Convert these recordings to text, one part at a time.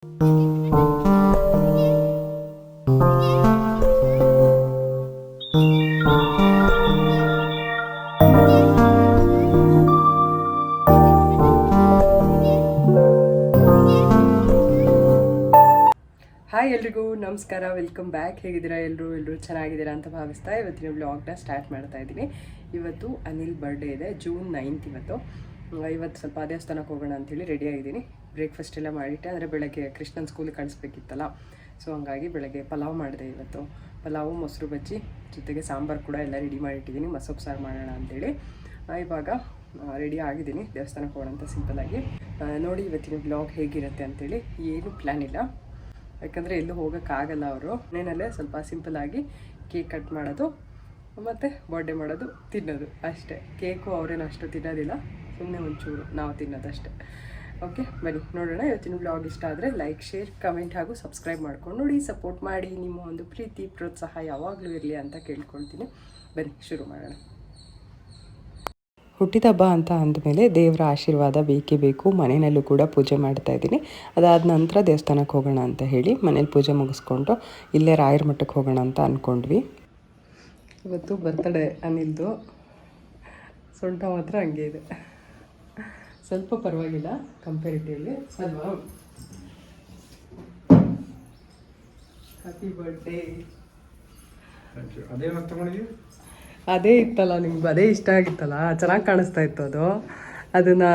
Hi ಎಲ್ರಿಗೂ ನಮಸ್ಕಾರ, welcome back. ಹೇಗಿದ್ದೀರಾ ಎಲ್ಲರೂ ಚೆನ್ನಾಗಿದ್ದೀರಾ ಅಂತ ಭಾವಿಸ್ತಾ ಇವತ್ತಿನ ವ್ಲಾಗ್ನ ಸ್ಟಾರ್ಟ್ ಮಾಡ್ತಾ ಇದ್ದೀನಿ. ಇವತ್ತು ಅನಿಲ್ ಬರ್ಡೇ ಇದೆ, ಜೂನ್ 9 ಇವತ್ತು ಸ್ವಲ್ಪ ದೇವಸ್ಥಾನಕ್ಕೆ ಹೋಗೋಣ ಅಂಥೇಳಿ ರೆಡಿ ಆಗಿದ್ದೀನಿ. ಬ್ರೇಕ್ಫಾಸ್ಟ್ ಎಲ್ಲ ಮಾಡಿಟ್ಟೆ, ಅಂದರೆ ಬೆಳಗ್ಗೆ ಕೃಷ್ಣನ ಸ್ಕೂಲಿಗೆ ಕಳಿಸ್ಬೇಕಿತ್ತಲ್ಲ, ಸೊ ಹಂಗಾಗಿ ಬೆಳಗ್ಗೆ ಪಲಾವ್ ಮಾಡಿದೆ. ಇವತ್ತು ಪಲಾವು, ಮೊಸರು ಬಜ್ಜಿ ಜೊತೆಗೆ ಸಾಂಬಾರು ಕೂಡ ಎಲ್ಲ ರೆಡಿ ಮಾಡಿಟ್ಟಿದ್ದೀನಿ. ಮಸೊಪ್ಪು ಸಾರು ಮಾಡೋಣ ಅಂಥೇಳಿ ಇವಾಗ ರೆಡಿ ಆಗಿದ್ದೀನಿ. ದೇವಸ್ಥಾನಕ್ಕೆ ಹೋಗೋಣ ಅಂತ ಸಿಂಪಲ್ಲಾಗಿ ನೋಡಿ ಇವತ್ತಿನ ವ್ಲಾಗ್ ಹೇಗಿರುತ್ತೆ ಅಂಥೇಳಿ. ಏನು ಪ್ಲ್ಯಾನ್ ಇಲ್ಲ, ಯಾಕಂದರೆ ಎಲ್ಲೂ ಹೋಗೋಕ್ಕಾಗಲ್ಲ. ಅವರು ಮನೆಯಲ್ಲೇ ಸ್ವಲ್ಪ ಸಿಂಪಲ್ಲಾಗಿ ಕೇಕ್ ಕಟ್ ಮಾಡೋದು ಮತ್ತು ಬರ್ಡೇ ಮಾಡೋದು, ತಿನ್ನೋದು ಅಷ್ಟೇ. ಕೇಕು ಅವರೇನು ಅಷ್ಟು ತಿನ್ನೋದಿಲ್ಲ, ಸುಮ್ಮನೆ ಒಂಚೂರು ನಾವು ತಿನ್ನೋದಷ್ಟೇ. ಓಕೆ, ಬನ್ನಿ ನೋಡೋಣ. ಇವತ್ತಿನ ವ್ಲಾಗ್ ಇಷ್ಟ ಆದರೆ ಲೈಕ್, ಶೇರ್, ಕಮೆಂಟ್ ಹಾಗೂ ಸಬ್ಸ್ಕ್ರೈಬ್ ಮಾಡ್ಕೊಂಡು ನೋಡಿ, ಸಪೋರ್ಟ್ ಮಾಡಿ. ನಿಮ್ಮ ಒಂದು ಪ್ರೀತಿ ಪ್ರೋತ್ಸಾಹ ಯಾವಾಗಲೂ ಇರಲಿ ಅಂತ ಕೇಳ್ಕೊಳ್ತೀನಿ. ಬನ್ನಿ ಶುರು ಮಾಡೋಣ. ಹುಟ್ಟಿದ ಹಬ್ಬ ಅಂತ ಅಂದಮೇಲೆ ದೇವರ ಆಶೀರ್ವಾದ ಬೇಕೇ ಬೇಕು. ಮನೆಯಲ್ಲೂ ಕೂಡ ಪೂಜೆ ಮಾಡ್ತಾ ಇದ್ದೀನಿ. ಅದಾದ ನಂತರ ದೇವಸ್ಥಾನಕ್ಕೆ ಹೋಗೋಣ ಅಂತ ಹೇಳಿ ಮನೇಲಿ ಪೂಜೆ ಮುಗಿಸ್ಕೊಂಡು ಇಲ್ಲೇ ರಾಯರ ಮಠಕ್ಕೆ ಹೋಗೋಣ ಅಂತ ಅಂದ್ಕೊಂಡ್ವಿ. ಇವತ್ತು ಬರ್ತಡೇ ಅನಿಲ್ದು. ಸೊಂಟ ಮಾತ್ರ ಹಂಗೆ ಇದೆ, ಸ್ವಲ್ಪ ಪರವಾಗಿಲ್ಲ ಕಂಪೇರಿಟಿವ್ಲಿ ಅಲ್ವಾ. Happy birthday. ಅದೇ ಇತ್ತಲ್ಲ ನಿಮ್ಗೆ, ಅದೇ ಇಷ್ಟ ಆಗಿತ್ತಲ್ಲ, ಚೆನ್ನಾಗಿ ಕಾಣಿಸ್ತಾ ಇತ್ತು ಅದು. ಅದನ್ನು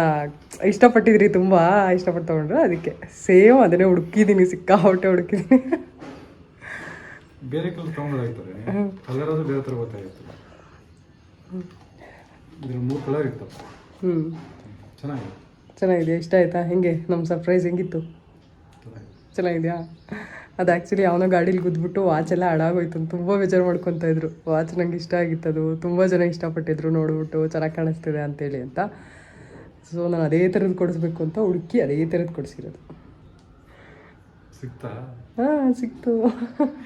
ಇಷ್ಟಪಟ್ಟಿದ್ರಿ, ತುಂಬ ಇಷ್ಟಪಟ್ಟು ತೊಗೊಂಡ್ರು. ಅದಕ್ಕೆ ಸೇಮ್ ಅದನ್ನೇ ಹುಡುಕಿದ್ದೀನಿ, ಸಿಕ್ಕಾಪಟ್ಟೆ ಹುಡುಕಿದ್ದೀನಿ. ಬೇರೆ ಕಲರ್ ತೊಗೊಂಡಾಗ್ತದೆ, ಕಲರ್ ಅದು ಬೇರೆ ಥರ ಗೊತ್ತಾಗಿತ್ತು. ಇದ್ರ 3 ಕಲರ್ ಇತ್ತು. ಚೆನ್ನಾಗಿದೆ. ಇಷ್ಟ ಆಯ್ತಾ? ಹೆಂಗೆ ನಮ್ಮ ಸರ್ಪ್ರೈಸ್ ಹೆಂಗಿತ್ತು? ಚೆನ್ನಾಗಿದೆಯಾ? ಅದು ಆ್ಯಕ್ಚುಲಿ ಅವನ ಗಾಡೀಲಿ ಗುದ್ಬಿಟ್ಟು ವಾಚೆಲ್ಲ ಹಾಳಾಗೋಯ್ತು. ತುಂಬ ಬೇಜಾರು ಮಾಡ್ಕೊತಾ ಇದ್ರು. ವಾಚ್ ನಂಗೆ ಇಷ್ಟ ಆಗಿತ್ತದು, ತುಂಬ ಜನ ಇಷ್ಟಪಟ್ಟಿದ್ರು ನೋಡ್ಬಿಟ್ಟು ಚೆನ್ನಾಗಿ ಕಾಣಿಸ್ತಿದೆ ಅಂತೇಳಿ ಅಂತ. ಸೊ ನಾನು ಅದೇ ಥರದ್ದು ಕೊಡಿಸ್ಬೇಕು ಅಂತ ಹುಡುಕಿ ಅದೇ ಥರದ್ದು ಕೊಡಿಸಿರೋದು. ಸಿಕ್ತಾ? ಹಾಂ, ಸಿಕ್ತು.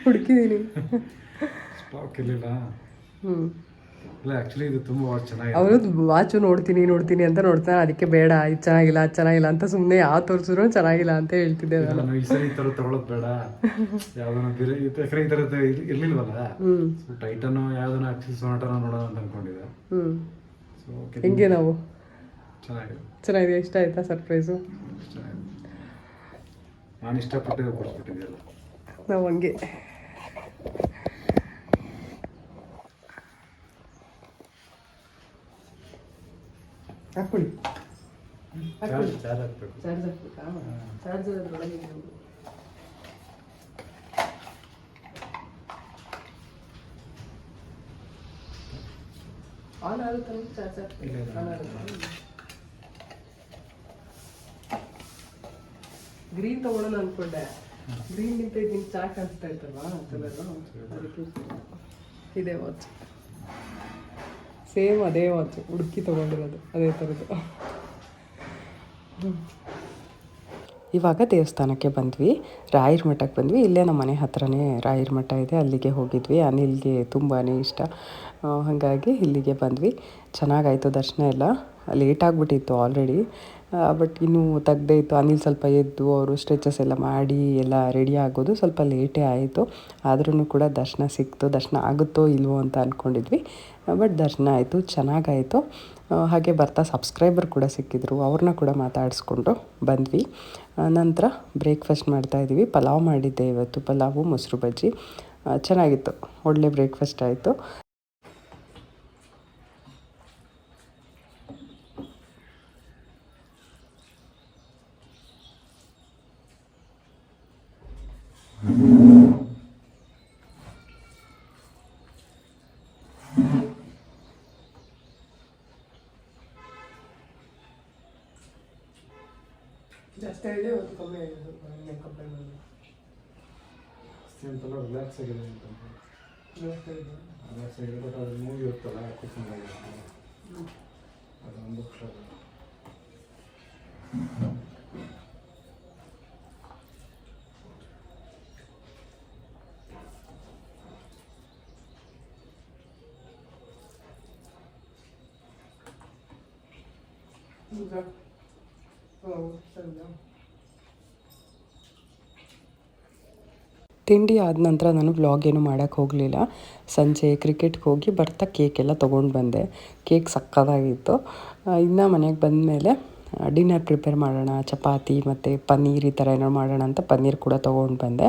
ಹುಡುಕಿದ್ದೀನಿ. ಸ್ಟಾಕ್ ಇರಲಿಲ್ಲ. ಇಲ್ಲ, ಆ್ಯಕ್ಚುಲಿ ಇದು ತುಂಬ ವಾಚ್ ಚೆನ್ನಾಗಿದೆ. ಅವರು ವಾಚು ನೋಡ್ತೀನಿ ಅಂತ ನೋಡ್ತಾನೆ. ಅದಕ್ಕೆ ಬೇಡ, ಇದು ಚೆನ್ನಾಗಿಲ್ಲ ಅಂತ ಸುಮ್ಮನೆ ಯಾವ ತೋರಿಸಿದ್ರು ಚೆನ್ನಾಗಿಲ್ಲ ಅಂತ ಹೇಳ್ತಿದ್ದೆ ನಾನು. ಈ ಸರಿ ಈ ಥರ ತಗೊಳ್ಳೋದು ಬೇಡ, ಯಾವ್ದನ್ನ ಬೇರೆ ಯಾಕಂದ್ರೆ ಈ ಥರದ್ದು ಇರ್ಲಿಲ್ವಲ್ಲ. ಟೈಟನ್ನು ಯಾವ್ದನ್ನ ಆಕ್ಚುಲಿ ಸೊನಾಟನ ನೋಡೋಣ ಅಂತ ಅನ್ಕೊಂಡಿದ್ದೆ. ಸೊ ಹೆಂಗೆ ನಾವು ಚೆನ್ನಾಗಿದೆ. ಇಷ್ಟ ಆಯ್ತಾ ಸರ್ಪ್ರೈಸು? ನಾನು ಇಷ್ಟಪಟ್ಟಿದ್ದು ಕೊಡಿಸ್ಬಿಟ್ಟಿದ್ದೆಲ್ಲ. ನಾವು ಹಂಗೆ ಹಾಕೊಳ್ಳಿ. ಚಾರ್ಜ್ ಹಾಕ್ಬೇಕು. ಚಾರ್ಜ್ ಹಾಕ್ಬೇಕಾ? ಚಾರ್ಜರ್ ಅದ್ರೊಳಗೆ ಆನ್ ಆಗುತ್ತೆ. ಚಾರ್ಜ್ ಗ್ರೀನ್ ತಗೊಳ್ಳೋಣ ಅಂದ್ಕೊಂಡೆ. ಗ್ರೀನ್ ನಿಂತ ನಿಂಗೆ ಚೆನ್ನಾಗಿ ಕಾಣಿಸ್ತಾ ಇತ್ತಲ್ವಾ ಕಲರು, ಅದಕ್ಕೆ ಇದೇ ವಾಚ್. ಸೇಮ್ ಅದೇ ವಾಚ್ ಹುಡುಕಿ ತೊಗೊಂಡಿರೋದು, ಅದೇ ಥರದ್ದು. ಇವಾಗ ದೇವಸ್ಥಾನಕ್ಕೆ ಬಂದ್ವಿ, ರಾಯರ ಮಠಕ್ಕೆ ಬಂದ್ವಿ. ಇಲ್ಲೇ ನಮ್ಮ ಮನೆ ಹತ್ರನೇ ರಾಯರ ಮಠ ಇದೆ, ಅಲ್ಲಿಗೆ ಹೋಗಿದ್ವಿ. ಅನಿಲ್ಗೆ ತುಂಬಾ ಇಷ್ಟ, ಹಾಗಾಗಿ ಇಲ್ಲಿಗೆ ಬಂದ್ವಿ. ಚೆನ್ನಾಗಾಯಿತು ದರ್ಶನ ಎಲ್ಲ. ಲೇಟಾಗಿಬಿಟ್ಟಿತ್ತು ಆಲ್ರೆಡಿ, ಬಟ್ ಇನ್ನೂ ತೆಗ್ದೇ ಇತ್ತು. ಅನಿಲ್ ಸ್ವಲ್ಪ ಎದ್ದು ಅವರು ಸ್ಟ್ರೆಚಸ್ ಎಲ್ಲ ಮಾಡಿ ಎಲ್ಲ ರೆಡಿ ಆಗೋದು ಸ್ವಲ್ಪ ಲೇಟೇ ಆಯಿತು. ಆದ್ರೂ ಕೂಡ ದರ್ಶನ ಸಿಕ್ತು. ದರ್ಶನ ಆಗುತ್ತೋ ಇಲ್ವೋ ಅಂತ ಅಂದ್ಕೊಂಡಿದ್ವಿ, ಬಟ್ ದರ್ಶನ ಆಯಿತು, ಚೆನ್ನಾಗಾಯಿತು. ಹಾಗೆ ಬರ್ತಾ ಸಬ್ಸ್ಕ್ರೈಬರ್ ಕೂಡ ಸಿಕ್ಕಿದ್ರು, ಅವ್ರನ್ನ ಕೂಡ ಮಾತಾಡಿಸ್ಕೊಂಡು ಬಂದ್ವಿ. ನಂತರ ಬ್ರೇಕ್ಫಾಸ್ಟ್ ಮಾಡ್ತಾಯಿದ್ದೀವಿ. ಪಲಾವ್ ಮಾಡಿದ್ದೆ ಇವತ್ತು, ಪಲಾವು ಮೊಸರು ಬಜ್ಜಿ ಚೆನ್ನಾಗಿತ್ತು. ಒಳ್ಳೆ ಬ್ರೇಕ್ಫಾಸ್ಟ್ ಆಯಿತು. ಜಾಸ್ತಿ ಆಗಿದೆ, ಒಂದು ಕಮ್ಮಿ ಆಗಿದೆ. ಕಂಪೇರ್ ಮಾಡಿ ಸಿಂಪಲ್ ರಿಲ್ಯಾಕ್ಸ್ ಆಗಿದೆ. ಬಟ್ ಅದು ಮೂವಿ ಇರುತ್ತಲ್ಲ, ಅದೊಂದು ಹುಷಾರು. Oh, ತಿಂಡಿ ಆದ ನಂತರ ನಾನು ವ್ಲಾಗ್ ಏನು ಮಾಡೋಕ್ಕೆ ಹೋಗಲಿಲ್ಲ. ಸಂಜೆ ಕ್ರಿಕೆಟ್ಗೆ ಹೋಗಿ ಬರ್ತಾ ಕೇಕೆಲ್ಲ ತೊಗೊಂಡು ಬಂದೆ. ಕೇಕ್ ಸಕ್ಕತ್ತಾಗಿತ್ತು. ಇನ್ನು ಮನೆಗೆ ಬಂದಮೇಲೆ ಡಿನ್ನರ್ ಪ್ರಿಪೇರ್ ಮಾಡೋಣ, ಚಪಾತಿ ಮತ್ತು ಪನ್ನೀರ್ ಈ ಥರ ಏನೋ ಮಾಡೋಣ ಅಂತ ಪನ್ನೀರ್ ಕೂಡ ತೊಗೊಂಡು ಬಂದೆ.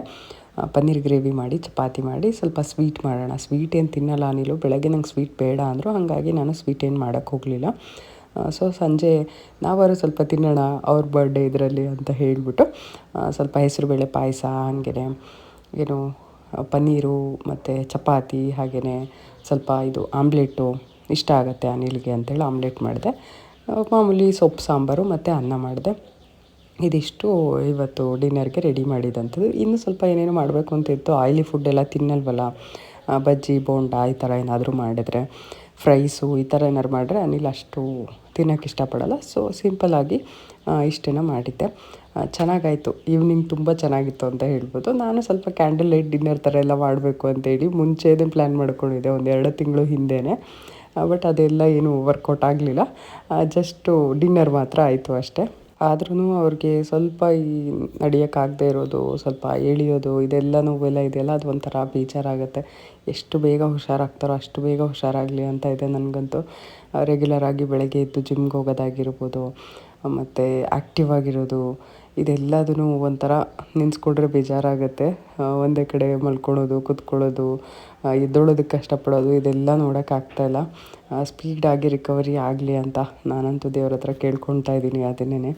ಪನ್ನೀರ್ ಗ್ರೇವಿ ಮಾಡಿ ಚಪಾತಿ ಮಾಡಿ ಸ್ವಲ್ಪ ಸ್ವೀಟ್ ಮಾಡೋಣ. ಸ್ವೀಟ್ ಏನು ತಿನ್ನಲ್ಲ ಅನಿಲು, ಬೆಳಗ್ಗೆ ನಂಗೆ ಸ್ವೀಟ್ ಬೇಡ ಅಂದರು, ಹಾಗಾಗಿ ನಾನು ಸ್ವೀಟ್ ಏನು ಮಾಡೋಕ್ಕೆ ಹೋಗಲಿಲ್ಲ. ಸೊ ಸಂಜೆ ನಾವಾರು ಸ್ವಲ್ಪ ತಿನ್ನೋಣ ಅವ್ರ ಬರ್ಡೇ ಇದರಲ್ಲಿ ಅಂತ ಹೇಳಿಬಿಟ್ಟು ಸ್ವಲ್ಪ ಹೆಸರುಬೇಳೆ ಪಾಯಸ, ಹಾಗೆಯೇ ಏನು ಪನ್ನೀರು ಮತ್ತು ಚಪಾತಿ, ಹಾಗೆಯೇ ಸ್ವಲ್ಪ ಇದು ಆಮ್ಲೆಟು ಇಷ್ಟ ಆಗುತ್ತೆ ಅನಿಲ್ಗೆ ಅಂತೇಳಿ ಆಮ್ಲೆಟ್ ಮಾಡಿದೆ. ಮಾಮೂಲಿ ಸೊಪ್ಪು ಸಾಂಬಾರು ಮತ್ತು ಅನ್ನ ಮಾಡಿದೆ. ಇದಿಷ್ಟು ಇವತ್ತು ಡಿನ್ನರ್ಗೆ ರೆಡಿ ಮಾಡಿದಂಥದ್ದು. ಇನ್ನು ಸ್ವಲ್ಪ ಏನೇನು ಮಾಡಬೇಕು ಅಂತ ಇತ್ತು. ಆಯಿಲಿ ಫುಡ್ ಎಲ್ಲ ತಿನ್ನಲ್ವಲ್ಲ, ಬಜ್ಜಿ ಬೋಂಡ ಈ ಥರ ಏನಾದರೂ ಮಾಡಿದರೆ, ಫ್ರೈಸು ಈ ಥರ ಏನಾದ್ರು ಮಾಡಿದ್ರೆ ಅನಿಲ್ ಅಷ್ಟು ತಿನ್ನೋಕ್ಕೆ ಇಷ್ಟಪಡಲ್ಲ. ಸೊ ಸಿಂಪಲ್ಲಾಗಿ ಇಷ್ಟನ್ನು ಮಾಡಿದ್ದೆ. ಚೆನ್ನಾಗಾಯಿತು. ಈವ್ನಿಂಗ್ ತುಂಬ ಚೆನ್ನಾಗಿತ್ತು ಅಂತ ಹೇಳ್ಬೋದು. ನಾನು ಸ್ವಲ್ಪ ಕ್ಯಾಂಡಲ್ ಲೈಟ್ ಡಿನ್ನರ್ ಥರ ಎಲ್ಲ ಮಾಡಬೇಕು ಅಂತೇಳಿ ಮುಂಚೆನೇ ಪ್ಲ್ಯಾನ್ ಮಾಡ್ಕೊಂಡಿದ್ದೆ, ಒಂದು 2 ತಿಂಗಳು ಹಿಂದೆಯೇ. ಬಟ್ ಅದೆಲ್ಲ ಏನೂ ವರ್ಕೌಟ್ ಆಗಲಿಲ್ಲ. ಜಸ್ಟು ಡಿನ್ನರ್ ಮಾತ್ರ ಆಯಿತು ಅಷ್ಟೇ. ಆದ್ರೂ ಅವ್ರಿಗೆ ಸ್ವಲ್ಪ ಈ ನಡೆಯೋಕ್ಕಾಗದೇ ಇರೋದು, ಸ್ವಲ್ಪ ಎಳಿಯೋದು, ಇದೆಲ್ಲ ನೋವೆಲ್ಲ ಇದೆಯಲ್ಲ, ಅದು ಒಂಥರ ಬೇಜಾರಾಗುತ್ತೆ. ಎಷ್ಟು ಬೇಗ ಹುಷಾರಾಗ್ತಾರೋ ಅಷ್ಟು ಬೇಗ ಹುಷಾರಾಗಲಿ ಅಂತ ಇದೆ ನನಗಂತೂ. ರೆಗ್ಯುಲರಾಗಿ ಬೆಳಗ್ಗೆ ಎದ್ದು ಜಿಮ್ಗೆ ಹೋಗೋದಾಗಿರ್ಬೋದು, ಮತ್ತು ಆ್ಯಕ್ಟಿವ್ ಆಗಿರೋದು, ಇದೆಲ್ಲದೂ ಒಂಥರ ನಿನ್ಸ್ಕೊಂಡ್ರೆ ಬೇಜಾರಾಗುತ್ತೆ. ಒಂದೇ ಕಡೆ ಮಲ್ಕೊಳ್ಳೋದು, ಕೂತ್ಕೊಳ್ಳೋದು, ಎದ್ದೊಳೋದಕ್ಕೆ ಕಷ್ಟಪಡೋದು, ಇದೆಲ್ಲ ನೋಡೋಕ್ಕಾಗ್ತಾಯಿಲ್ಲ. ಸ್ಪೀಡಾಗಿ ರಿಕವರಿ ಆಗಲಿ ಅಂತ ನಾನಂತೂ ದೇವ್ರ ಹತ್ರ ಕೇಳ್ಕೊತಾ ಇದ್ದೀನಿ. ಅದನ್ನೇ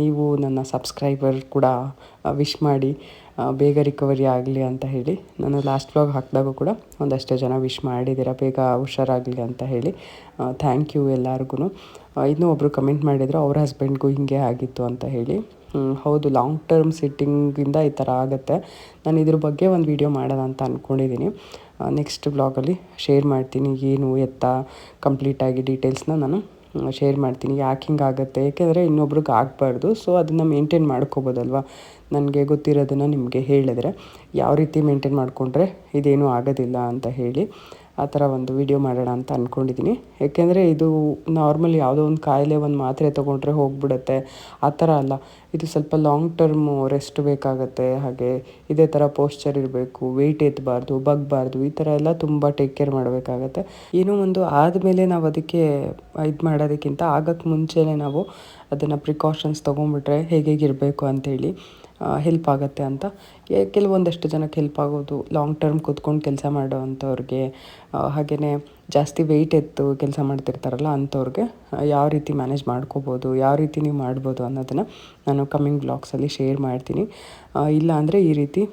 ನೀವು ನನ್ನ ಸಬ್ಸ್ಕ್ರೈಬರ್ ಕೂಡ ವಿಶ್ ಮಾಡಿ ಬೇಗ ರಿಕವರಿ ಆಗಲಿ ಅಂತ ಹೇಳಿ. ನಾನು ಲಾಸ್ಟ್ ವ್ಲಾಗ್ ಹಾಕಿದಾಗ ಕೂಡ ಒಂದಷ್ಟು ಜನ ವಿಶ್ ಮಾಡಿದ್ದೀರ ಬೇಗ ಹುಷಾರಾಗಲಿ ಅಂತ ಹೇಳಿ. ಥ್ಯಾಂಕ್ ಯು ಎಲ್ಲರಿಗೂ. ಇನ್ನೂ ಒಬ್ಬರು ಕಮೆಂಟ್ ಮಾಡಿದರು ಅವ್ರ ಹಸ್ಬೆಂಡ್ಗೂ ಹೀಗೆ ಆಗಿತ್ತು ಅಂತ ಹೇಳಿ. ಹೌದು, ಲಾಂಗ್ ಟರ್ಮ್ ಸಿಟ್ಟಿಂಗಿಂದ ಈ ಥರ ಆಗುತ್ತೆ. ನಾನು ಇದ್ರ ಬಗ್ಗೆ ಒಂದು ವಿಡಿಯೋ ಮಾಡೋಣ ಅಂತ ಅಂದ್ಕೊಂಡಿದ್ದೀನಿ. ನೆಕ್ಸ್ಟ್ ವ್ಲಾಗಲ್ಲಿ ಶೇರ್ ಮಾಡ್ತೀನಿ, ಏನು ಎತ್ತ ಕಂಪ್ಲೀಟಾಗಿ ಡೀಟೇಲ್ಸ್ನ ನಾನು ಶೇರ್ ಮಾಡ್ತೀನಿ. ಯಾಕೆ ಹಿಂಗೆ ಆಗುತ್ತೆ, ಏಕೆಂದರೆ ಇನ್ನೊಬ್ರಿಗೆ ಆಗಬಾರ್ದು. ಸೊ ಅದನ್ನು ಮೇಂಟೈನ್ ಮಾಡ್ಕೋಬೋದಲ್ವ. ನನಗೆ ಗೊತ್ತಿರೋದನ್ನು ನಿಮಗೆ ಹೇಳಿದ್ರೆ ಯಾವ ರೀತಿ ಮೇಂಟೈನ್ ಮಾಡಿಕೊಂಡ್ರೆ ಇದೇನೂ ಆಗೋದಿಲ್ಲ ಅಂತ ಹೇಳಿ ಆ ಥರ ಒಂದು ವಿಡಿಯೋ ಮಾಡೋಣ ಅಂತ ಅಂದ್ಕೊಂಡಿದ್ದೀನಿ. ಏಕೆಂದರೆ ಇದು ನಾರ್ಮಲ್ ಯಾವುದೋ ಒಂದು ಕಾಯಿಲೆ ಒಂದು ಮಾತ್ರೆ ತೊಗೊಂಡ್ರೆ ಹೋಗ್ಬಿಡುತ್ತೆ, ಆ ಥರ ಅಲ್ಲ. ಇದು ಸ್ವಲ್ಪ ಲಾಂಗ್ ಟರ್ಮು ರೆಸ್ಟ್ ಬೇಕಾಗುತ್ತೆ. ಹಾಗೆ ಇದೇ ಥರ ಪೋಸ್ಚರ್ ಇರಬೇಕು, ವೆಯ್ಟ್ ಎತ್ತಬಾರ್ದು, ಬಗ್ಬಾರ್ದು, ಈ ಥರ ಎಲ್ಲ ತುಂಬ ಟೇಕ್ ಕೇರ್ ಮಾಡಬೇಕಾಗತ್ತೆ. ಏನೋ ಒಂದು ಆದಮೇಲೆ ನಾವು ಅದಕ್ಕೆ ಇದು ಮಾಡೋದಕ್ಕಿಂತ ಆಗೋಕ್ಕೆ ಮುಂಚೆನೇ ನಾವು ಅದನ್ನು ಪ್ರಿಕಾಷನ್ಸ್ ತೊಗೊಂಡ್ಬಿಟ್ರೆ ಹೇಗಿರಬೇಕು ಅಂಥೇಳಿ ಹೆಲ್ಪ್ ಆಗುತ್ತೆ ಅಂತ. ಕೆಲವೊಂದಷ್ಟು ಜನಕ್ಕೆ ಹೆಲ್ಪ್ ಆಗೋದು ಲಾಂಗ್ ಟರ್ಮ್ ಕೂತ್ಕೊಂಡು ಕೆಲಸ ಮಾಡೋ ಅಂಥವ್ರಿಗೆ, ಹಾಗೆಯೇ ಜಾಸ್ತಿ ವೆಯ್ಟ್ ಎತ್ತು ಕೆಲಸ ಮಾಡ್ತಿರ್ತಾರಲ್ಲ ಅಂಥವ್ರಿಗೆ ಯಾವ ರೀತಿ ಮ್ಯಾನೇಜ್ ಮಾಡ್ಕೋಬೋದು, ಯಾವ ರೀತಿ ನೀವು ಮಾಡ್ಬೋದು ಅನ್ನೋದನ್ನು ನಾನು ಕಮ್ಮಿಂಗ್ ಬ್ಲಾಗ್ಸಲ್ಲಿ ಶೇರ್ ಮಾಡ್ತೀನಿ. ಇಲ್ಲ ಅಂದರೆ ಈ ರೀತಿ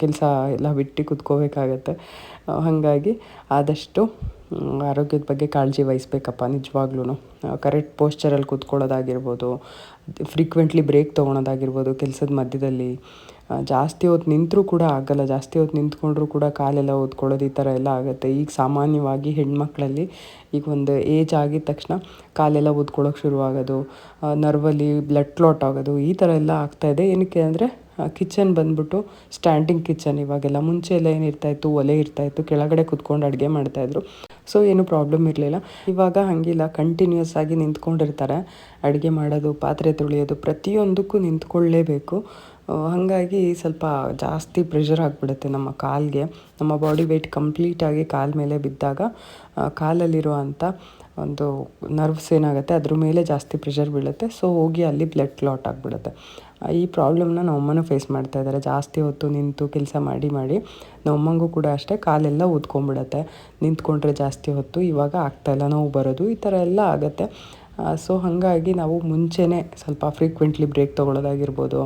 ಕೆಲಸ ಎಲ್ಲ ಬಿಟ್ಟು ಕೂತ್ಕೋಬೇಕಾಗತ್ತೆ. ಹಾಗಾಗಿ ಆದಷ್ಟು ಆರೋಗ್ಯದ ಬಗ್ಗೆ ಕಾಳಜಿ ವಹಿಸ್ಬೇಕಪ್ಪ ನಿಜವಾಗ್ಲೂ. ಕರೆಕ್ಟ್ ಪೋಸ್ಚರಲ್ಲಿ ಕೂತ್ಕೊಳ್ಳೋದಾಗಿರ್ಬೋದು, ಫ್ರೀಕ್ವೆಂಟ್ಲಿ ಬ್ರೇಕ್ ತೊಗೊಳೋದಾಗಿರ್ಬೋದು, ಕೆಲಸದ ಮಧ್ಯದಲ್ಲಿ. ಜಾಸ್ತಿ ಹೊತ್ತು ನಿಂತರೂ ಕೂಡ ಆಗೋಲ್ಲ, ಜಾಸ್ತಿ ಹೊತ್ತು ನಿಂತ್ಕೊಂಡ್ರೂ ಕೂಡ ಕಾಲೆಲ್ಲ ಊದ್ಕೊಳ್ಳೋದು ಈ ಥರ ಎಲ್ಲ ಆಗುತ್ತೆ. ಈಗ ಸಾಮಾನ್ಯವಾಗಿ ಹೆಣ್ಮಕ್ಳಲ್ಲಿ ಈಗ ಒಂದು ಏಜ್ ಆಗಿದ ತಕ್ಷಣ ಕಾಲೆಲ್ಲ ಊದ್ಕೊಳ್ಳೋಕೆ ಶುರುವಾಗೋದು, ನರ್ವಲ್ಲಿ ಬ್ಲಡ್ ಕ್ಲಾಟ್ ಆಗೋದು, ಈ ಥರ ಎಲ್ಲ ಆಗ್ತಾಯಿದೆ. ಏನಕ್ಕೆ ಅಂದರೆ ಕಿಚನ್ ಬಂದ್ಬಿಟ್ಟು ಸ್ಟ್ಯಾಂಡಿಂಗ್ ಕಿಚನ್ ಇವಾಗೆಲ್ಲ. ಮುಂಚೆ ಎಲ್ಲ ಏನಿರ್ತಾಯಿತ್ತು, ಒಲೆ ಇರ್ತಾಯಿತ್ತು, ಕೆಳಗಡೆ ಕುತ್ಕೊಂಡು ಅಡುಗೆ ಮಾಡ್ತಾಯಿದ್ರು. ಸೊ ಏನೂ ಪ್ರಾಬ್ಲಮ್ ಇರಲಿಲ್ಲ. ಇವಾಗ ಹಾಗಿಲ್ಲ, ಕಂಟಿನ್ಯೂಸ್ ಆಗಿ ನಿಂತ್ಕೊಂಡಿರ್ತಾರೆ. ಅಡುಗೆ ಮಾಡೋದು, ಪಾತ್ರೆ ತೊಳೆಯೋದು, ಪ್ರತಿಯೊಂದಕ್ಕೂ ನಿಂತ್ಕೊಳ್ಳೇಬೇಕು. ಹಾಗಾಗಿ ಸ್ವಲ್ಪ ಜಾಸ್ತಿ ಪ್ರೆಷರ್ ಆಗಿಬಿಡುತ್ತೆ ನಮ್ಮ ಕಾಲಿಗೆ. ನಮ್ಮ ಬಾಡಿ ವೆಯ್ಟ್ ಕಂಪ್ಲೀಟಾಗಿ ಕಾಲ ಮೇಲೆ ಬಿದ್ದಾಗ ಕಾಲಲ್ಲಿರುವಂಥ ಒಂದು ನರ್ವ್ಸ್ ಏನಾಗುತ್ತೆ ಅದ್ರ ಮೇಲೆ ಜಾಸ್ತಿ ಪ್ರೆಷರ್ ಬೀಳುತ್ತೆ. ಸೊ ಹೋಗಿ ಅಲ್ಲಿ ಬ್ಲಡ್ ಕ್ಲಾಟ್ ಆಗಿಬಿಡುತ್ತೆ. ಈ ಪ್ರಾಬ್ಲಮ್ನ ನಮ್ಮಮ್ಮನೂ ಫೇಸ್ ಮಾಡ್ತಾಯಿದ್ದಾರೆ. ಜಾಸ್ತಿ ಹೊತ್ತು ನಿಂತು ಕೆಲಸ ಮಾಡಿ ನಮ್ಮಮ್ಮಂಗೂ ಕೂಡ ಅಷ್ಟೇ ಕಾಲೆಲ್ಲ ಊದ್ಕೊಂಡ್ಬಿಡುತ್ತೆ ನಿಂತ್ಕೊಂಡ್ರೆ ಜಾಸ್ತಿ ಹೊತ್ತು. ಇವಾಗ ಆಗ್ತಾಯಿಲ್ಲ, ನೋವು ಬರೋದು, ಈ ಥರ ಎಲ್ಲ ಆಗುತ್ತೆ. ಸೊ ಹಾಗಾಗಿ ನಾವು ಮುಂಚೆನೇ ಸ್ವಲ್ಪ ಫ್ರೀಕ್ವೆಂಟ್ಲಿ ಬ್ರೇಕ್ ತೊಗೊಳ್ಳೋದಾಗಿರ್ಬೋದು,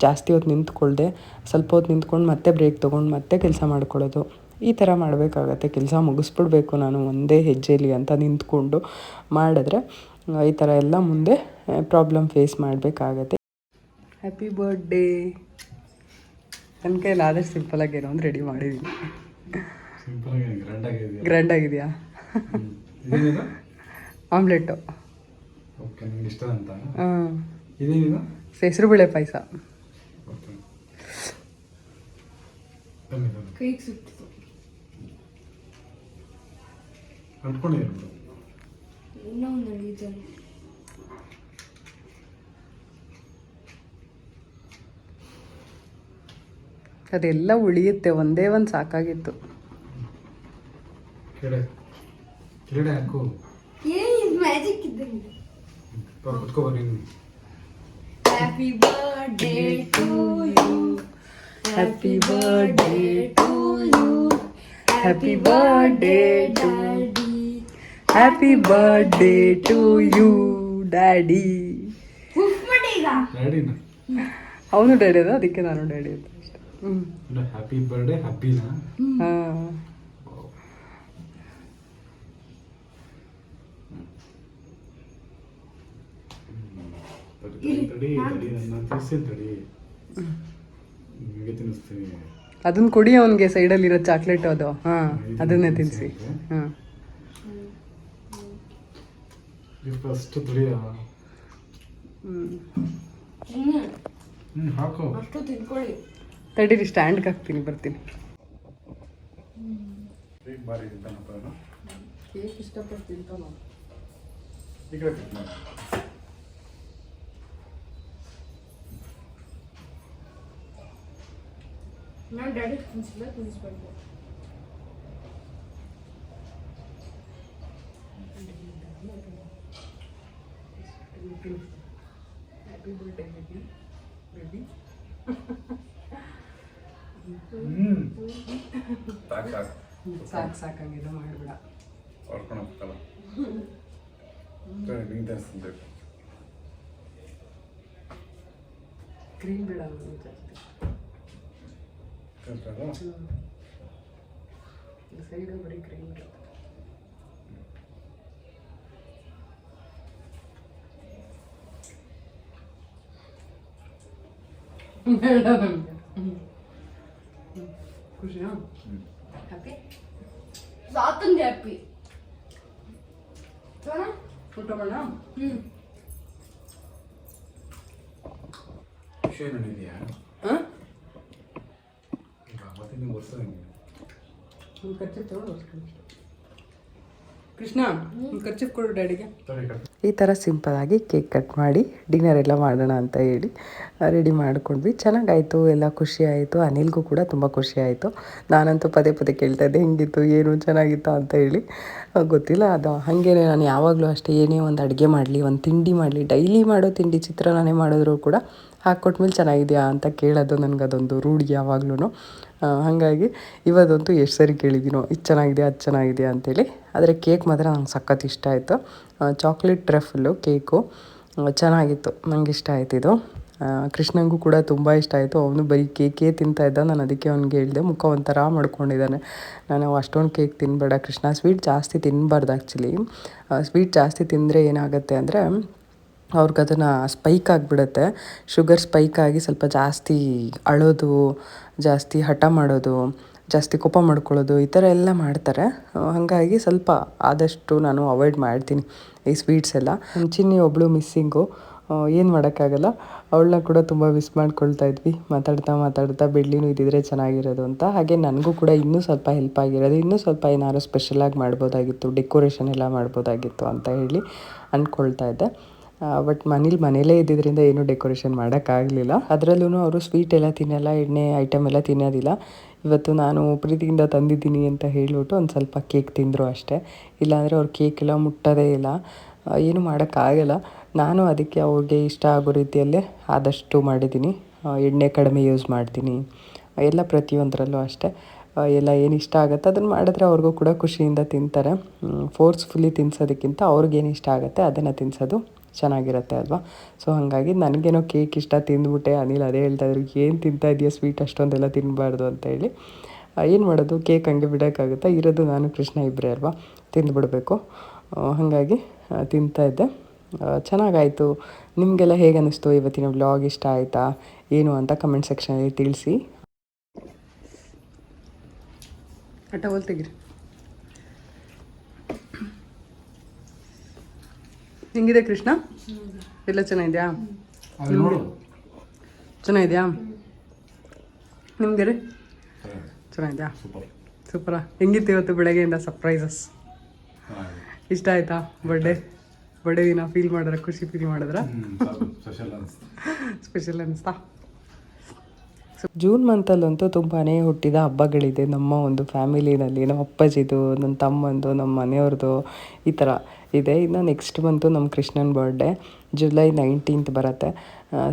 ಜಾಸ್ತಿ ಹೊತ್ತು ನಿಂತ್ಕೊಳ್ದೆ ಸ್ವಲ್ಪ ಹೊತ್ತು ನಿಂತ್ಕೊಂಡು ಮತ್ತೆ ಬ್ರೇಕ್ ತೊಗೊಂಡು ಮತ್ತೆ ಕೆಲಸ ಮಾಡ್ಕೊಳ್ಳೋದು, ಈ ಥರ ಮಾಡಬೇಕಾಗತ್ತೆ. ಕೆಲಸ ಮುಗಿಸ್ಬಿಡ್ಬೇಕು ನಾನು ಒಂದೇ ಹೆಜ್ಜೆಯಲ್ಲಿ ಅಂತ ನಿಂತ್ಕೊಂಡು ಮಾಡಿದ್ರೆ ಈ ಥರ ಎಲ್ಲ ಮುಂದೆ ಪ್ರಾಬ್ಲಮ್ ಫೇಸ್ ಮಾಡಬೇಕಾಗತ್ತೆ. Happy birthday. ನನ್ನ ಕೈಯಲ್ಲಿ ಆದಷ್ಟು ಸಿಂಪಲಾಗೇನೋ ಒಂದು ರೆಡಿ ಮಾಡಿದ್ದೀನಿ. ಗ್ರ್ಯಾಂಡ್ ಆಗಿದೆಯಾ? ಆಮ್ಲೆಟ್ಟು. ಹೆಸರುಬೇಳೆ ಪಾಯಸ. ಅದೆಲ್ಲ ಉಳಿಯುತ್ತೆ, ಒಂದೇ ಒಂದು ಸಾಕಾಗಿತ್ತು. ಕೆಳಗಡೆ ಹಾಕು. ಮ್ಯಾಜಿಕ್ ಇದ್ದಂಗೆ. ಕುತ್ಕೋ ನೀನು. Happy birthday to you, happy birthday to you, happy birthday to, happy birthday to you daddy. ಡ್ಯಾಡಿನ ಅವನು ಡ್ಯಾಡಿ ಅದ, ಅದಕ್ಕೆ ನಾನು ಡ್ಯಾಡಿ ಅಂತ ಅಷ್ಟೆ. ಹ್ಯಾಪಿ ಬರ್ಡೇ ಹ್ಯಾಪಿನಾ? ಹಾಂ. ತಡಿ ನಾನು ತಿನ್ನಿಸ್ತೀನಿ ತಡಿ, ನಿಮಗೆ ತಿನ್ನಿಸ್ತೀನಿ. ಅದನ್ನ ಕೊಡಿ ಅವನಿಗೆ, ಸೈಡಲ್ಲಿರೋ ಚಾಕ್ಲೇಟ್ ಅದು. ಹಾಂ, ಅದನ್ನೇ ತಿನ್ನಿಸಿ. ಹಾಂ, ಫಸ್ಟ್ ತಡಿಯ. ಹಾಕೋ. ಅಷ್ಟು ತಿನ್ಕೊಳ್ಳಿ. ತಡೀರಿ, ಸ್ಟ್ಯಾಂಡ್ಗೆ ಹಾಕ್ತೀನಿ, ಬರ್ತೀನಿ. ಬಾರಿ ತಿಂತಾನಪ್ಪ. ಕೇಕ್ ಇಷ್ಟಪಟ್ಟು ತಿಂತಾನ. ಈ ಕಡೆ ಕಟ್ ಮಾಡಿ. ನಾನು ಡ್ಯಾಡಿ ತಿನ್ಸಿಲ್ಲ, ತಿನ್ನಿಸ್ಬೇಕು. Happy birthday baby, baby. ಸಾಕಾಗಿದೆ, ಮಾಡಬೇಡ. ಹೊರ್ಕೊಳಕ್ಕಲ್ಲ ನೀನು ಜಾಸ್ತಿ ಕ್ರೀಮ್ ಬೇಡ ನನಗೆ ಜಾಸ್ತಿ. ಸೈಡ್ ಬರೀ ಕ್ರೀಮ್ ಇರುತ್ತೆ. ಬೇಡ ನನಗೆ. ಖುಷಿನಾ? ಹ್ಯಾಪಿ ಸಾತಂದೆ ಹ್ಯಾಪಿ. ಊಟ ಮಾಡೋಣ? ವಿಷಯ ನೋಡಿದ್ಯಾ? ಹಾಂ, ಮತ್ತೆ ನೀವು ವರ್ಷ ಖರ್ಚು ತಗೊಂಡು ಕೃಷ್ಣ, ಖರ್ಚು ಕೊಡು ಡ್ಯಾಡಿಗೆ. ಸರಿ. ಈ ಥರ ಸಿಂಪಲಾಗಿ ಕೇಕ್ ಕಟ್ ಮಾಡಿ ಡಿನ್ನರ್ ಎಲ್ಲ ಮಾಡೋಣ ಅಂತ ಹೇಳಿ ರೆಡಿ ಮಾಡ್ಕೊಂಡ್ವಿ. ಚೆನ್ನಾಗಾಯಿತು, ಎಲ್ಲ ಖುಷಿ ಆಯಿತು. ಅನಿಲ್ಗೂ ಕೂಡ ತುಂಬ ಖುಷಿ ಆಯಿತು. ನಾನಂತೂ ಪದೇ ಪದೇ ಕೇಳ್ತಾ ಇದ್ದೆ, ಹೆಂಗಿತ್ತು, ಏನು ಚೆನ್ನಾಗಿತ್ತು ಅಂತ ಹೇಳಿ. ಗೊತ್ತಿಲ್ಲ, ಅದು ಹಾಗೇ ನಾನು ಯಾವಾಗಲೂ ಅಷ್ಟೇ, ಏನೇ ಒಂದು ಅಡುಗೆ ಮಾಡಲಿ, ಒಂದು ತಿಂಡಿ ಮಾಡಲಿ, ಡೈಲಿ ಮಾಡೋ ತಿಂಡಿ ಚಿತ್ರಾನ್ನನೇ ಮಾಡಿದ್ರು ಕೂಡ ಹಾಕ್ಕೊಟ್ಮೇಲೆ ಚೆನ್ನಾಗಿದೆಯಾ ಅಂತ ಕೇಳೋದು ನನಗದೊಂದು ರೂಢಿ ಯಾವಾಗ್ಲೂ. ಹಾಗಾಗಿ ಇವತ್ತಂತೂ ಎಷ್ಟು ಸರಿ ಕೇಳಿದ್ದೀನೋ, ಇದು ಚೆನ್ನಾಗಿದೆಯಾ, ಅದು ಚೆನ್ನಾಗಿದೆಯಾ ಅಂತೇಳಿ. ಆದರೆ ಕೇಕ್ ಮಾತ್ರ ನಂಗೆ ಸಖತ್ ಇಷ್ಟ ಆಯಿತು. ಚಾಕ್ಲೇಟ್ ಟ್ರಫಲ್ಲು ಕೇಕು ಚೆನ್ನಾಗಿತ್ತು, ನಂಗೆ ಇಷ್ಟ ಆಯ್ತು ಇದು. ಕೃಷ್ಣಂಗೂ ಕೂಡ ತುಂಬ ಇಷ್ಟ ಆಯಿತು. ಅವನು ಬರೀ ಕೇಕೇ ತಿಂತಾಯಿದ್ದ. ನಾನು ಅದಕ್ಕೆ ಅವ್ನಿಗೆ ಹೇಳಿದೆ, ಮುಖ ಒಂಥರ ಮಾಡ್ಕೊಂಡಿದ್ದಾನೆ. ನಾನು ಅಷ್ಟೊಂದು ಕೇಕ್ ತಿನ್ನಬೇಡ ಕೃಷ್ಣ, ಸ್ವೀಟ್ ಜಾಸ್ತಿ ತಿನ್ನಬಾರ್ದು ಆ್ಯಕ್ಚುಲಿ. ಸ್ವೀಟ್ ಜಾಸ್ತಿ ತಿಂದರೆ ಏನಾಗುತ್ತೆ ಅಂದರೆ ಅವ್ರಿಗೆ ಅದನ್ನು ಸ್ಪೈಕ್ ಆಗಿಬಿಡುತ್ತೆ. ಶುಗರ್ ಸ್ಪೈಕ್ ಆಗಿ ಸ್ವಲ್ಪ ಜಾಸ್ತಿ ಅಳೋದು, ಜಾಸ್ತಿ ಹಠ ಮಾಡೋದು, ಜಾಸ್ತಿ ಕೋಪ ಮಾಡ್ಕೊಳ್ಳೋದು, ಈ ಥರ ಎಲ್ಲ ಮಾಡ್ತಾರೆ. ಹಾಗಾಗಿ ಸ್ವಲ್ಪ ಆದಷ್ಟು ನಾನು ಅವಾಯ್ಡ್ ಮಾಡ್ತೀನಿ ಈ ಸ್ವೀಟ್ಸ್ ಎಲ್ಲ. ಚಿನ್ನಿ ಒಬ್ಬಳು ಮಿಸ್ಸಿಂಗು, ಏನು ಮಾಡೋಕ್ಕಾಗಲ್ಲ. ಅವಳನ್ನ ಕೂಡ ತುಂಬ ಮಿಸ್ ಮಾಡ್ಕೊಳ್ತಾ ಇದ್ವಿ. ಮಾತಾಡ್ತಾ ಬೆಳ್ಳಿನೂ ಇದ್ದಿದ್ರೆ ಚೆನ್ನಾಗಿರೋದು ಅಂತ. ಹಾಗೆ ನನಗೂ ಕೂಡ ಇನ್ನೂ ಸ್ವಲ್ಪ ಹೆಲ್ಪ್ ಆಗಿರೋದು, ಇನ್ನೂ ಸ್ವಲ್ಪ ಏನಾದ್ರು ಸ್ಪೆಷಲಾಗಿ ಮಾಡ್ಬೋದಾಗಿತ್ತು, ಡೆಕೋರೇಷನ್ ಎಲ್ಲ ಮಾಡ್ಬೋದಾಗಿತ್ತು ಅಂತ ಹೇಳಿ ಅಂದ್ಕೊಳ್ತಾ ಇದ್ದೆ. ಬಟ್ ಮನೇಲೇ ಇದ್ದಿದ್ದರಿಂದ ಏನೂ ಡೆಕೋರೇಷನ್ ಮಾಡೋಕ್ಕಾಗಲಿಲ್ಲ. ಅದರಲ್ಲೂ ಅವರು ಸ್ವೀಟ್ ಎಲ್ಲ ತಿನ್ನಲ್ಲ, ಎಣ್ಣೆ ಐಟಮ್ ಎಲ್ಲ ತಿನ್ನೋದಿಲ್ಲ. ಇವತ್ತು ನಾನು ಪ್ರೀತಿಯಿಂದ ತಂದಿದ್ದೀನಿ ಅಂತ ಹೇಳಿಬಿಟ್ಟು ಒಂದು ಸ್ವಲ್ಪ ಕೇಕ್ ತಿಂದರು ಅಷ್ಟೇ. ಇಲ್ಲಾಂದರೆ ಅವ್ರು ಕೇಕ್ ಎಲ್ಲ ಮುಟ್ಟೋದೇ ಇಲ್ಲ. ಏನು ಮಾಡೋಕ್ಕಾಗಲ್ಲ. ನಾನು ಅದಕ್ಕೆ ಅವ್ರಿಗೆ ಇಷ್ಟ ಆಗೋ ರೀತಿಯಲ್ಲೇ ಆದಷ್ಟು ಮಾಡಿದ್ದೀನಿ. ಎಣ್ಣೆ ಕಡಿಮೆ ಯೂಸ್ ಮಾಡ್ತೀನಿ, ಎಲ್ಲ ಪ್ರತಿಯೊಂದರಲ್ಲೂ ಅಷ್ಟೇ. ಎಲ್ಲ ಏನು ಇಷ್ಟ ಆಗುತ್ತೆ ಅದನ್ನು ಮಾಡಿದ್ರೆ ಅವ್ರಿಗೂ ಕೂಡ ಖುಷಿಯಿಂದ ತಿಂತಾರೆ. ಫೋರ್ಸ್ಫುಲ್ಲಿ ತಿನ್ನಿಸೋದಕ್ಕಿಂತ ಅವ್ರಿಗೇನು ಇಷ್ಟ ಆಗುತ್ತೆ ಅದನ್ನು ತಿನ್ನಿಸೋದು ಚೆನ್ನಾಗಿರುತ್ತೆ ಅಲ್ವಾ. ಸೊ ಹಾಗಾಗಿ ನನಗೇನೋ ಕೇಕ್ ಇಷ್ಟ, ತಿಂದ್ಬಿಟ್ಟೆ. ಅನಿಲ್ ಅದೇ ಹೇಳ್ತಾಯಿದ್ರು, ಏನು ತಿಂತಾ ಇದೆಯಾ ಸ್ವೀಟ್, ಅಷ್ಟೊಂದೆಲ್ಲ ತಿನ್ನಬಾರ್ದು ಅಂತ ಹೇಳಿ. ಏನು ಮಾಡೋದು, ಕೇಕ್ ಹಂಗೆ ಬಿಡೋಕ್ಕಾಗುತ್ತಾ, ಇರೋದು ನಾನು ಕೃಷ್ಣ ಇಬ್ಬರೇ ಅಲ್ವಾ, ತಿಂದುಬಿಡಬೇಕು. ಹಾಗಾಗಿ ತಿಂತಾಯಿದ್ದೆ. ಚೆನ್ನಾಗಾಯಿತು. ನಿಮಗೆಲ್ಲ ಹೇಗೆ ಅನ್ನಿಸ್ತು ಇವತ್ತಿನ ವ್ಲಾಗ್? ಇಷ್ಟ ಆಯಿತಾ ಏನು ಅಂತ ಕಮೆಂಟ್ ಸೆಕ್ಷನಲ್ಲಿ ತಿಳಿಸಿ. ಟವಲ್ ತೆಗಿರಿ. ಹೆಂಗಿದೆ ಕೃಷ್ಣ? ಎಲ್ಲ ಚೆನ್ನಾಗಿದೆಯಾ? ಚೆನ್ನಾಗಿದೆಯಾ ನಿಮಗೆ ರೀ? ಚೆನ್ನಾಗಿದೆಯಾ? ಸೂಪರಾ? ಹೆಂಗಿತ್ತು ಇವತ್ತು ಬೆಳಗ್ಗೆಯಿಂದ ಸರ್ಪ್ರೈಸಸ್? ಇಷ್ಟ ಆಯಿತಾ? ಬರ್ಡೇ ದಿನ ಫೀಲ್ ಮಾಡಿದ್ರೆ, ಖುಷಿ ಫೀಲ್ ಮಾಡಿದ್ರ? ಸ್ಪೆಷಲ್ ಅನ್ನಿಸ್ತಾ? ಜೂನ್ ಮಂತಲ್ಲಂತೂ ತುಂಬಾ ಹುಟ್ಟಿದ ಹಬ್ಬಗಳಿದೆ ನಮ್ಮ ಒಂದು ಫ್ಯಾಮಿಲಿನಲ್ಲಿ. ನಮ್ಮ ಅಪ್ಪಾಜಿದು, ನನ್ನ ತಮ್ಮಂದು, ನಮ್ಮ ಮನೆಯವ್ರದ್ದು ಈ ಥರ ಇದೆ. ಇನ್ನು ನೆಕ್ಸ್ಟ್ ಮಂತು ನಮ್ಮ ಕೃಷ್ಣನ ಬರ್ಡೇ ಜುಲೈ 19th ಬರುತ್ತೆ.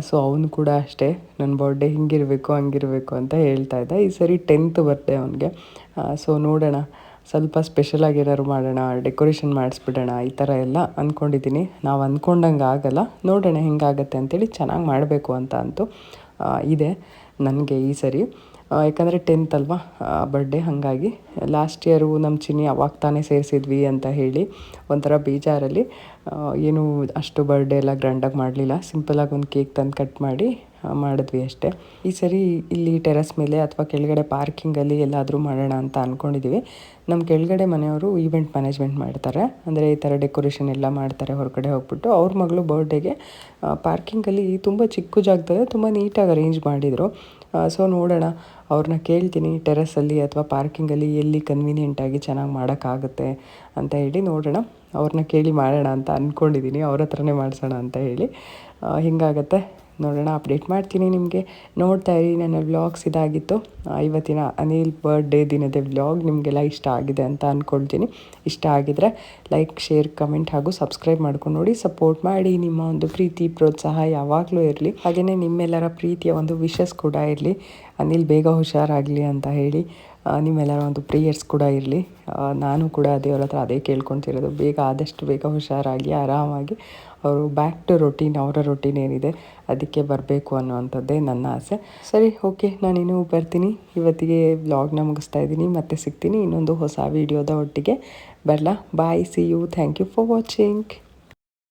ಸೊ ಅವನು ಕೂಡ ಅಷ್ಟೇ ನನ್ನ ಬರ್ಡೇ ಹಿಂಗಿರಬೇಕು ಹಂಗಿರಬೇಕು ಅಂತ ಹೇಳ್ತಾ ಇದ್ದ. ಈ ಸರಿ 10th ಬರ್ಡೇ ಅವನಿಗೆ. ಸೊ ನೋಡೋಣ, ಸ್ವಲ್ಪ ಸ್ಪೆಷಲಾಗಿ ಏನಾದ್ರು ಮಾಡೋಣ, ಡೆಕೋರೇಷನ್ ಮಾಡಿಸ್ಬಿಡೋಣ ಈ ಥರ ಎಲ್ಲ ಅಂದ್ಕೊಂಡಿದ್ದೀನಿ. ನಾವು ಅಂದ್ಕೊಂಡಂಗೆ ಆಗಲ್ಲ, ನೋಡೋಣ ಹೆಂಗಾಗತ್ತೆ ಅಂತೇಳಿ. ಚೆನ್ನಾಗಿ ಮಾಡಬೇಕು ಅಂತ ಅಂತೂ ಇದೆ ನನಗೆ ಈ ಸರಿ. ಯಾಕಂದರೆ 10th ಅಲ್ವಾ ಬರ್ಡೇ, ಹಾಗಾಗಿ ಲಾಸ್ಟ್ ಇಯರು ನಮ್ಮ ಚಿನ್ನಿ ಅವಾಗ ತಾನೇ ಸೇರಿಸಿದ್ವಿ ಅಂತ ಹೇಳಿ ಒಂಥರ ಬೇಜಾರಲ್ಲಿ ಏನು ಅಷ್ಟು ಬರ್ಡೇ ಎಲ್ಲ ಗ್ರ್ಯಾಂಡಾಗಿ ಮಾಡಲಿಲ್ಲ. ಸಿಂಪಲಾಗಿ ಒಂದು ಕೇಕ್ ತಂದು ಕಟ್ ಮಾಡಿ ಮಾಡಿದ್ವಿ ಅಷ್ಟೇ. ಈ ಸರಿ ಇಲ್ಲಿ ಟೆರೆಸ್ ಮೇಲೆ ಅಥವಾ ಕೆಳಗಡೆ ಪಾರ್ಕಿಂಗಲ್ಲಿ ಎಲ್ಲಾದರೂ ಮಾಡೋಣ ಅಂತ ಅಂದ್ಕೊಂಡಿದ್ದೀವಿ. ನಮ್ಮ ಕೆಳಗಡೆ ಮನೆಯವರು ಈವೆಂಟ್ ಮ್ಯಾನೇಜ್ಮೆಂಟ್ ಮಾಡ್ತಾರೆ, ಅಂದರೆ ಈ ಥರ ಡೆಕೋರೇಷನ್ ಎಲ್ಲ ಮಾಡ್ತಾರೆ ಹೊರಗಡೆ ಹೋಗ್ಬಿಟ್ಟು. ಅವ್ರ ಮಗಳು ಬರ್ಡೇಗೆ ಪಾರ್ಕಿಂಗಲ್ಲಿ ತುಂಬ ಚಿಕ್ಕ ಜಾಗದಲ್ಲಿ ತುಂಬ ನೀಟಾಗಿ ಅರೇಂಜ್ ಮಾಡಿದರು. ಸೊ ನೋಡೋಣ, ಅವ್ರನ್ನ ಕೇಳ್ತೀನಿ ಟೆರೆಸಲ್ಲಿ ಅಥವಾ ಪಾರ್ಕಿಂಗಲ್ಲಿ ಎಲ್ಲಿ ಕನ್ವೀನಿಯೆಂಟಾಗಿ ಚೆನ್ನಾಗಿ ಮಾಡೋಕ್ಕಾಗುತ್ತೆ ಅಂತ ಹೇಳಿ ನೋಡೋಣ. ಅವ್ರನ್ನ ಕೇಳಿ ಮಾಡೋಣ ಅಂತ ಅಂದ್ಕೊಂಡಿದ್ದೀನಿ, ಅವ್ರ ಹತ್ರನೇ ಮಾಡಿಸೋಣ ಅಂತ ಹೇಳಿ. ಹಿಂಗಾಗತ್ತೆ ನೋಡೋಣ, ಅಪ್ಡೇಟ್ ಮಾಡ್ತೀನಿ ನಿಮಗೆ. ನೋಡ್ತಾ ಇರಿ ನನ್ನ ವ್ಲಾಗ್ಸ್. ಇದಾಗಿತ್ತು ಇವತ್ತಿನ ಅನಿಲ್ ಬರ್ಡೇ ದಿನದ ವ್ಲಾಗ್. ನಿಮಗೆಲ್ಲ ಇಷ್ಟ ಆಗಿದೆ ಅಂತ ಅಂದ್ಕೊಳ್ತೀನಿ. ಇಷ್ಟ ಆಗಿದರೆ ಲೈಕ್, ಶೇರ್, ಕಮೆಂಟ್ ಹಾಗೂ ಸಬ್ಸ್ಕ್ರೈಬ್ ಮಾಡ್ಕೊಂಡು ನೋಡಿ. ಸಪೋರ್ಟ್ ಮಾಡಿ. ನಿಮ್ಮ ಒಂದು ಪ್ರೀತಿ ಪ್ರೋತ್ಸಾಹ ಯಾವಾಗಲೂ ಇರಲಿ. ಹಾಗೆಯೇ ನಿಮ್ಮೆಲ್ಲರ ಪ್ರೀತಿಯ ಒಂದು ವಿಶಸ್ ಕೂಡ ಇರಲಿ. ಅನಿಲ್ ಬೇಗ ಹುಷಾರಾಗಲಿ ಅಂತ ಹೇಳಿ ನಿಮ್ಮೆಲ್ಲರ ಒಂದು ಪ್ರೇಯರ್ಸ್ ಕೂಡ ಇರಲಿ. ನಾನು ಕೂಡ ದೇವ್ರ ಹತ್ರ ಅದೇ ಕೇಳ್ಕೊತಿರೋದು, ಆದಷ್ಟು ಬೇಗ ಹುಷಾರಾಗಿ ಆರಾಮಾಗಿ ಅವರು ಬ್ಯಾಕ್ ಟು ರೊಟೀನ್, ಅವರ ರೊಟೀನ್ ಏನಿದೆ ಅದಕ್ಕೆ ಬರಬೇಕು ಅನ್ನೋವಂಥದ್ದೇ ನನ್ನ ಆಸೆ. ಸರಿ, ಓಕೆ, ನಾನಿನ್ನೂ ಬರ್ತೀನಿ. ಇವತ್ತಿಗೆ ವ್ಲಾಗ್ನ ಮುಗಿಸ್ತಾ ಇದ್ದೀನಿ. ಮತ್ತೆ ಸಿಗ್ತೀನಿ ಇನ್ನೊಂದು ಹೊಸ ವೀಡಿಯೋದ ಒಟ್ಟಿಗೆ. ಬರಲಾ? Bye, see you, thank you for watching.